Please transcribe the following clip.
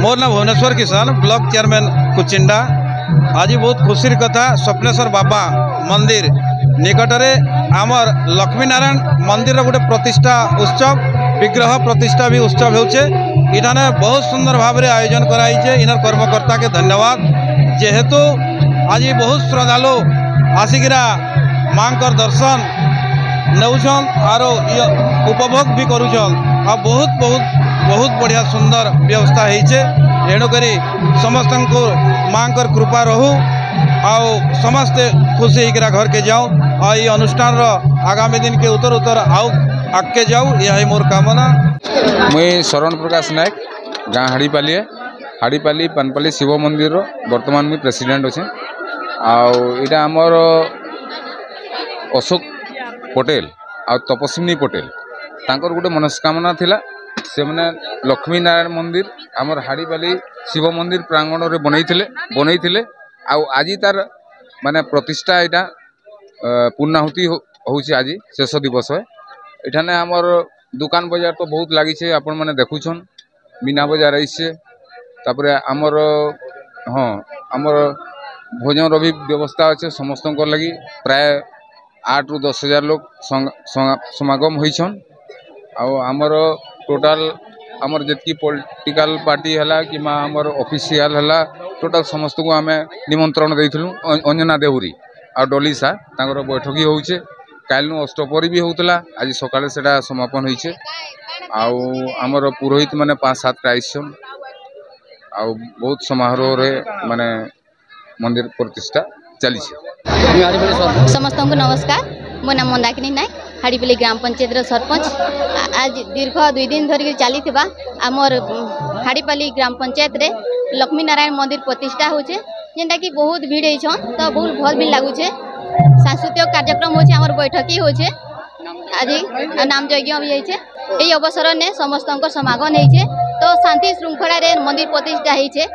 मोर ना भुवनेश्वर किसान block chairman Kuchinda. आज बहुत खुशी कथा स्वप्नेश्वर बाबा मंदिर निकटरे आमर लक्ष्मी नारायण मंदिर गोटे प्रतिष्ठा उत्सव विग्रह प्रतिष्ठा भी उत्सव होचे। इठाने बहुत सुंदर भाव में आयोजन कराइछे। इनर कर्मकर्ता के धन्यवाद जेहेतु आज बहुत श्रद्धालु आसिकिरा मांकर दर्शन नौछन और उपभोग भी करुछन। आ बहुत बहुत बहुत बढ़िया सुंदर व्यवस्था होइछे। एणुकरी समस्त को मांकर कृपा रहू आओ समस्ते खुशी होकर घर के जाऊँ और ये अनुष्ठान आगामी दिन के उत्तर उत्तर आओ आगे जाऊ यही मोर कामना। मुई शरण प्रकाश नायक गाँ हाड़ीपाली हाड़ीपाली पानपाली शिव मंदिर वर्तमान मुई प्रेसिडेंट अच्छे। आईटा आमर अशोक पटेल आ तपस्विनी पटेल तांकर गोटे मनस्कामना थिला से मैंने लक्ष्मी नारायण मंदिर आमर हाड़ीपाली शिव मंदिर प्रांगण में बनई आज तार माने प्रतिष्ठा यहाँ पूर्णाहुति होची आज शेष दिवस है। इठाने आमर दुकान बाजार तो बहुत लगी आपण मैंने देखुछन मीना बाजार आईसे तापरे आमर हाँ आमर भोजन भी व्यवस्था अच्छे समस्त लगी प्राय 8 ରୁ 10 हजार लोग समागम होइछन। आमर टोटाल आमर जितकी पॉलिटिकल पार्टी है कि आमर ऑफिशियल है टोटाल समस्त को आम निमंत्रण देइथलु। अंजना देहुरी आ डॉली सा तांकर बैठकी होउछे कालनु अष्टपहरी भी होउतला आज सकाळे सेटा समापन होइछे। आमर पुरोहित माने 5-7 टा आइछन आ बहुत समारोह रे माने मंदिर प्रतिष्ठा चली। समस्त को नमस्कार। मो नाम मंदाकिनी नायक हाड़ीपाली ग्राम पंचायत सरपंच। आज दीर्घ 2 दिन धरिक चली आमर हाड़ीपाली ग्राम पंचायत रे लक्ष्मी नारायण मंदिर प्रतिष्ठा होचे जेनटा कि बहुत भीड़ होइछन तो बहुत भल भी लागुचे। सांस्कृतिक कार्यक्रम होचे आमर बैठकी होचे आज नाम यज्ञ भी होइछे। एई अवसर ने समस्त समागम होइछे तो शांति श्रृंखला रे मंदिर प्रतिष्ठा होइछे।